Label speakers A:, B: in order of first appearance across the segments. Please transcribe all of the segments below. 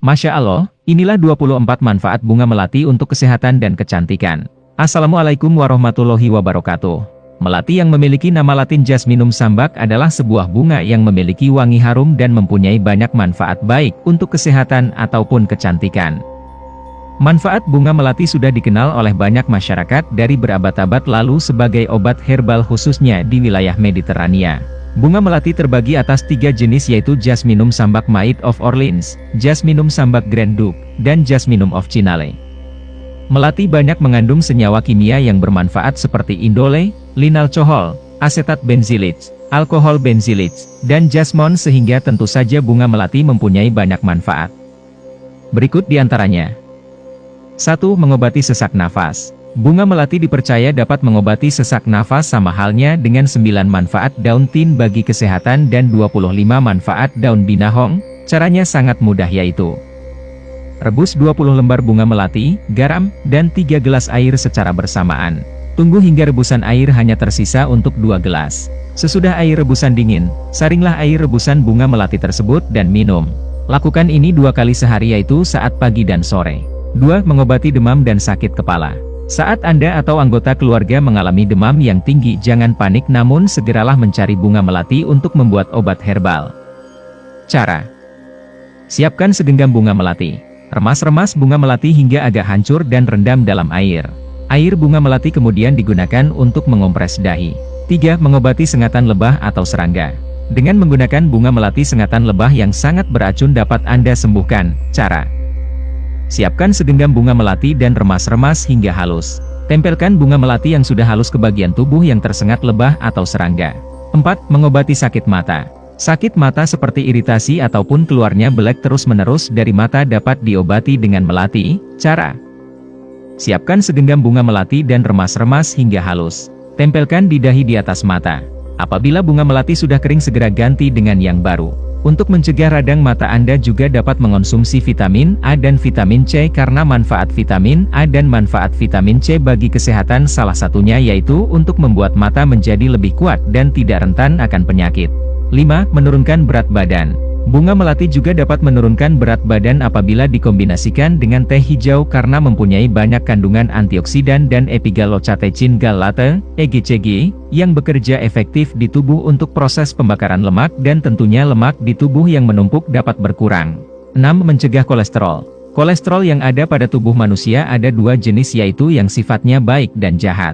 A: Masya Allah, inilah 24 manfaat bunga melati untuk kesehatan dan kecantikan. Assalamualaikum warahmatullahi wabarakatuh. Melati yang memiliki nama latin Jasminum sambac adalah sebuah bunga yang memiliki wangi harum dan mempunyai banyak manfaat baik untuk kesehatan ataupun kecantikan. Manfaat bunga melati sudah dikenal oleh banyak masyarakat dari berabad-abad lalu sebagai obat herbal khususnya di wilayah Mediterania. Bunga melati terbagi atas 3 jenis yaitu Jasminum sambac Maid of Orleans, Jasminum sambac Grand Duke, dan Jasminum of Cinale. Melati banyak mengandung senyawa kimia yang bermanfaat seperti indole, linalcohol, asetat benzilit, alkohol benzilit, dan jasmon sehingga tentu saja bunga melati mempunyai banyak manfaat. Berikut diantaranya. 1. Mengobati sesak nafas. Bunga melati dipercaya dapat mengobati sesak nafas sama halnya dengan 9 manfaat daun tin bagi kesehatan dan 25 manfaat daun binahong. Caranya sangat mudah yaitu rebus 20 lembar bunga melati, garam, dan 3 gelas air secara bersamaan. Tunggu hingga rebusan air hanya tersisa untuk 2 gelas. Sesudah air rebusan dingin, saringlah air rebusan bunga melati tersebut dan minum. Lakukan ini 2 kali sehari yaitu saat pagi dan sore. 2. Mengobati demam dan sakit kepala. Saat Anda atau anggota keluarga mengalami demam yang tinggi jangan panik namun segeralah mencari bunga melati untuk membuat obat herbal. Cara: siapkan segenggam bunga melati. Remas-remas bunga melati hingga agak hancur dan rendam dalam air. Air bunga melati kemudian digunakan untuk mengompres dahi. 3. Mengobati sengatan lebah atau serangga. Dengan menggunakan bunga melati sengatan lebah yang sangat beracun dapat Anda sembuhkan. Cara: siapkan segenggam bunga melati dan remas-remas hingga halus. Tempelkan bunga melati yang sudah halus ke bagian tubuh yang tersengat lebah atau serangga. 4. Mengobati sakit mata. Sakit mata seperti iritasi ataupun keluarnya belek terus-menerus dari mata dapat diobati dengan melati. Cara: siapkan segenggam bunga melati dan remas-remas hingga halus. Tempelkan di dahi di atas mata. Apabila bunga melati sudah kering segera ganti dengan yang baru. Untuk mencegah radang mata Anda juga dapat mengonsumsi vitamin A dan vitamin C karena manfaat vitamin A dan manfaat vitamin C bagi kesehatan salah satunya yaitu untuk membuat mata menjadi lebih kuat dan tidak rentan akan penyakit. 5. Menurunkan berat badan. Bunga melati juga dapat menurunkan berat badan apabila dikombinasikan dengan teh hijau karena mempunyai banyak kandungan antioksidan dan epigallocatechin gallate, EGCG, yang bekerja efektif di tubuh untuk proses pembakaran lemak dan tentunya lemak di tubuh yang menumpuk dapat berkurang. 6. Mencegah kolesterol. Kolesterol yang ada pada tubuh manusia ada 2 jenis yaitu yang sifatnya baik dan jahat.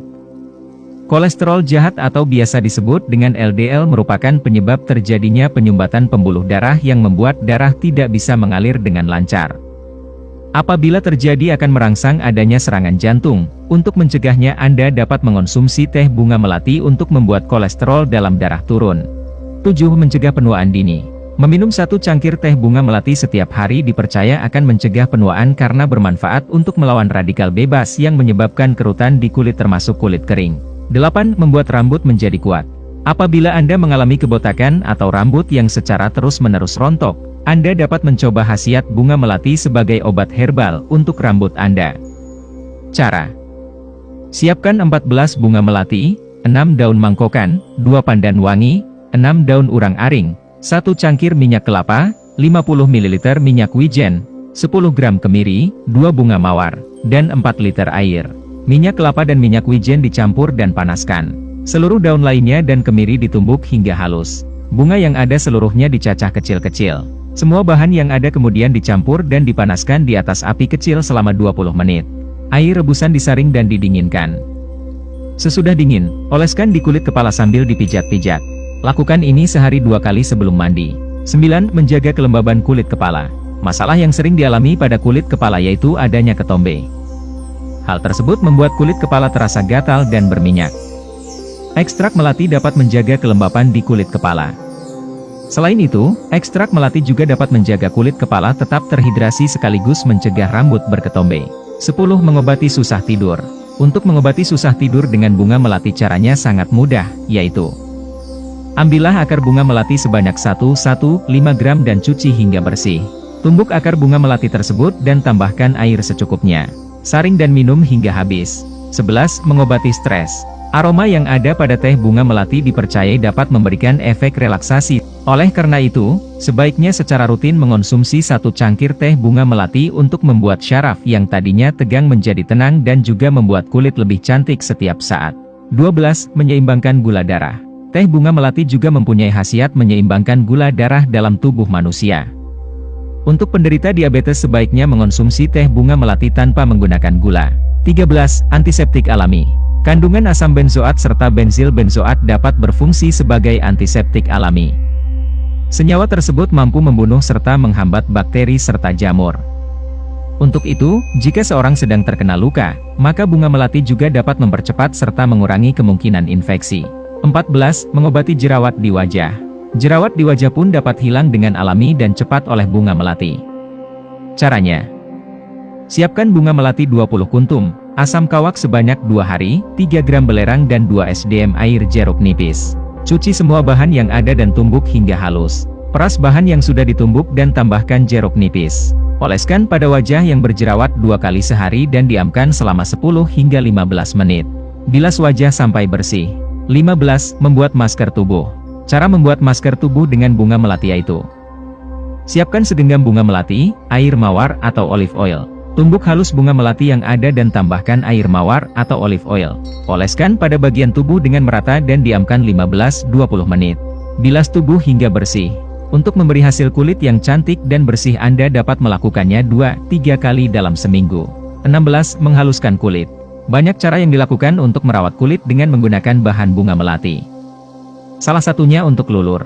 A: Kolesterol jahat atau biasa disebut dengan LDL merupakan penyebab terjadinya penyumbatan pembuluh darah yang membuat darah tidak bisa mengalir dengan lancar. Apabila terjadi akan merangsang adanya serangan jantung. Untuk mencegahnya Anda dapat mengonsumsi teh bunga melati untuk membuat kolesterol dalam darah turun. 7. Mencegah penuaan dini. Meminum 1 cangkir teh bunga melati setiap hari dipercaya akan mencegah penuaan karena bermanfaat untuk melawan radikal bebas yang menyebabkan kerutan di kulit termasuk kulit kering. 8. Membuat rambut menjadi kuat. Apabila Anda mengalami kebotakan atau rambut yang secara terus-menerus rontok, Anda dapat mencoba khasiat bunga melati sebagai obat herbal untuk rambut Anda. Cara: siapkan 14 bunga melati, 6 daun mangkokan, 2 pandan wangi, 6 daun urang-aring, 1 cangkir minyak kelapa, 50 ml minyak wijen, 10 gram kemiri, 2 bunga mawar, dan 4 liter air. Minyak kelapa dan minyak wijen dicampur dan panaskan. Seluruh daun lainnya dan kemiri ditumbuk hingga halus. Bunga yang ada seluruhnya dicacah kecil-kecil. Semua bahan yang ada kemudian dicampur dan dipanaskan di atas api kecil selama 20 menit. Air rebusan disaring dan didinginkan. Sesudah dingin, oleskan di kulit kepala sambil dipijat-pijat. Lakukan ini sehari 2 kali sebelum mandi. 9. Menjaga kelembaban kulit kepala. Masalah yang sering dialami pada kulit kepala yaitu adanya ketombe. Hal tersebut membuat kulit kepala terasa gatal dan berminyak. Ekstrak melati dapat menjaga kelembapan di kulit kepala. Selain itu, ekstrak melati juga dapat menjaga kulit kepala tetap terhidrasi sekaligus mencegah rambut berketombe. 10. Mengobati susah tidur. Untuk mengobati susah tidur dengan bunga melati caranya sangat mudah, yaitu ambillah akar bunga melati sebanyak 1,5 gram dan cuci hingga bersih. Tumbuk akar bunga melati tersebut dan tambahkan air secukupnya. Saring dan minum hingga habis. 11. Mengobati stres. Aroma yang ada pada teh bunga melati dipercayai dapat memberikan efek relaksasi. Oleh karena itu, sebaiknya secara rutin mengonsumsi 1 cangkir teh bunga melati untuk membuat syaraf yang tadinya tegang menjadi tenang dan juga membuat kulit lebih cantik setiap saat. 12. Menyeimbangkan gula darah. Teh bunga melati juga mempunyai khasiat menyeimbangkan gula darah dalam tubuh manusia. Untuk penderita diabetes sebaiknya mengonsumsi teh bunga melati tanpa menggunakan gula. 13. Antiseptik alami. Kandungan asam benzoat serta benzil benzoat dapat berfungsi sebagai antiseptik alami. Senyawa tersebut mampu membunuh serta menghambat bakteri serta jamur. Untuk itu, jika seorang sedang terkena luka, maka bunga melati juga dapat mempercepat serta mengurangi kemungkinan infeksi. 14. Mengobati jerawat di wajah. Jerawat di wajah pun dapat hilang dengan alami dan cepat oleh bunga melati. Caranya: siapkan bunga melati 20 kuntum, asam kawak sebanyak 2 hari, 3 gram belerang dan 2 sdm air jeruk nipis. Cuci semua bahan yang ada dan tumbuk hingga halus. Peras bahan yang sudah ditumbuk dan tambahkan jeruk nipis. Oleskan pada wajah yang berjerawat 2 kali sehari dan diamkan selama 10 hingga 15 menit. Bilas wajah sampai bersih. 15. Membuat masker tubuh. Cara membuat masker tubuh dengan bunga melati yaitu: siapkan segenggam bunga melati, air mawar atau olive oil. Tumbuk halus bunga melati yang ada dan tambahkan air mawar atau olive oil. Oleskan pada bagian tubuh dengan merata dan diamkan 15-20 menit. Bilas tubuh hingga bersih. Untuk memberi hasil kulit yang cantik dan bersih Anda dapat melakukannya 2-3 kali dalam seminggu. 16. Menghaluskan kulit. Banyak cara yang dilakukan untuk merawat kulit dengan menggunakan bahan bunga melati. Salah satunya untuk lulur.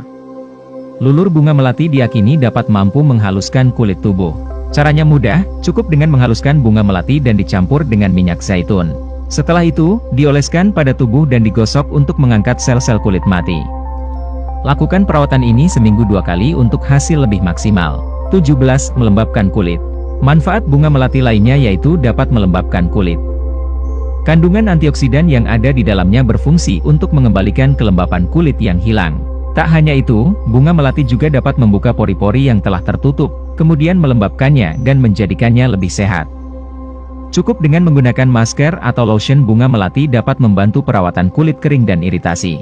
A: Lulur bunga melati diyakini dapat mampu menghaluskan kulit tubuh. Caranya mudah, cukup dengan menghaluskan bunga melati dan dicampur dengan minyak zaitun. Setelah itu, dioleskan pada tubuh dan digosok untuk mengangkat sel-sel kulit mati. Lakukan perawatan ini seminggu 2 kali untuk hasil lebih maksimal. 17. Melembabkan kulit. Manfaat bunga melati lainnya yaitu dapat melembabkan kulit. Kandungan antioksidan yang ada di dalamnya berfungsi untuk mengembalikan kelembapan kulit yang hilang. Tak hanya itu, bunga melati juga dapat membuka pori-pori yang telah tertutup, kemudian melembabkannya dan menjadikannya lebih sehat. Cukup dengan menggunakan masker atau lotion bunga melati dapat membantu perawatan kulit kering dan iritasi.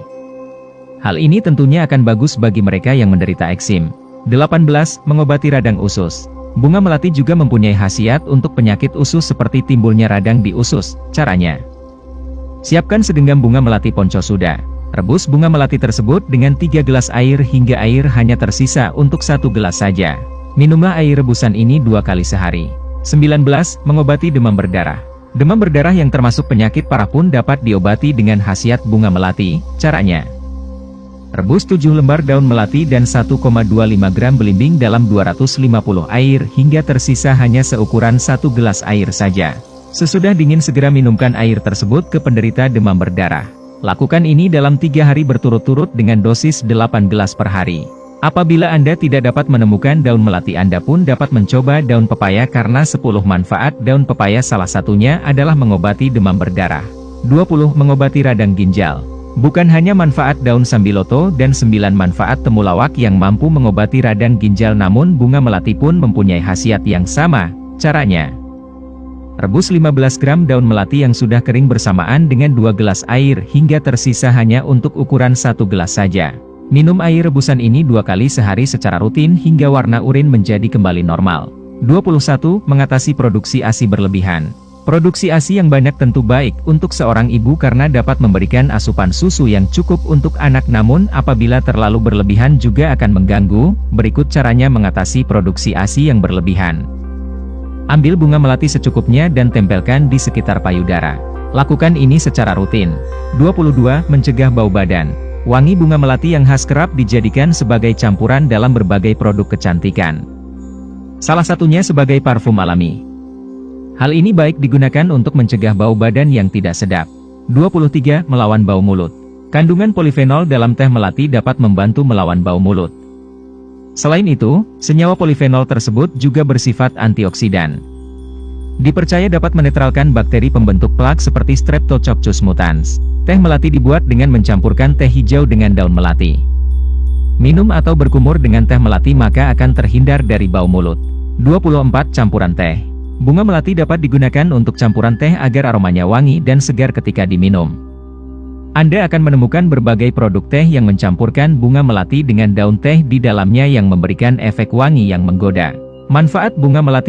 A: Hal ini tentunya akan bagus bagi mereka yang menderita eksim. 18. Mengobati radang usus. Bunga melati juga mempunyai khasiat untuk penyakit usus seperti timbulnya radang di usus. Caranya: siapkan segenggam bunga melati poncosuda. Rebus bunga melati tersebut dengan 3 gelas air hingga air hanya tersisa untuk 1 gelas saja. Minumlah air rebusan ini 2 kali sehari. 19. Mengobati demam berdarah. Demam berdarah yang termasuk penyakit parah pun dapat diobati dengan khasiat bunga melati. Caranya: rebus 7 lembar daun melati dan 1,25 gram belimbing dalam 250 air hingga tersisa hanya seukuran 1 gelas air saja. Sesudah dingin segera minumkan air tersebut ke penderita demam berdarah. Lakukan ini dalam 3 hari berturut-turut dengan dosis 8 gelas per hari. Apabila Anda tidak dapat menemukan daun melati, Anda pun dapat mencoba daun pepaya karena 10 manfaat daun pepaya salah satunya adalah mengobati demam berdarah. 20. Mengobati radang ginjal. Bukan hanya manfaat daun sambiloto dan 9 manfaat temulawak yang mampu mengobati radang ginjal, namun bunga melati pun mempunyai khasiat yang sama. Caranya: rebus 15 gram daun melati yang sudah kering bersamaan dengan 2 gelas air hingga tersisa hanya untuk ukuran 1 gelas saja. Minum air rebusan ini 2 kali sehari secara rutin hingga warna urin menjadi kembali normal. 21. Mengatasi produksi ASI berlebihan. Produksi ASI yang banyak tentu baik untuk seorang ibu karena dapat memberikan asupan susu yang cukup untuk anak, namun apabila terlalu berlebihan juga akan mengganggu. Berikut caranya mengatasi produksi ASI yang berlebihan. Ambil bunga melati secukupnya dan tempelkan di sekitar payudara. Lakukan ini secara rutin. 22. Mencegah bau badan. Wangi bunga melati yang khas kerap dijadikan sebagai campuran dalam berbagai produk kecantikan. Salah satunya sebagai parfum alami. Hal ini baik digunakan untuk mencegah bau badan yang tidak sedap. 23. Melawan bau mulut. Kandungan polifenol dalam teh melati dapat membantu melawan bau mulut. Selain itu, senyawa polifenol tersebut juga bersifat antioksidan. Dipercaya dapat menetralkan bakteri pembentuk plak seperti Streptococcus mutans. Teh melati dibuat dengan mencampurkan teh hijau dengan daun melati. Minum atau berkumur dengan teh melati maka akan terhindar dari bau mulut. 24. Campuran teh. Bunga melati dapat digunakan untuk campuran teh agar aromanya wangi dan segar ketika diminum. Anda akan menemukan berbagai produk teh yang mencampurkan bunga melati dengan daun teh di dalamnya yang memberikan efek wangi yang menggoda. Manfaat bunga melati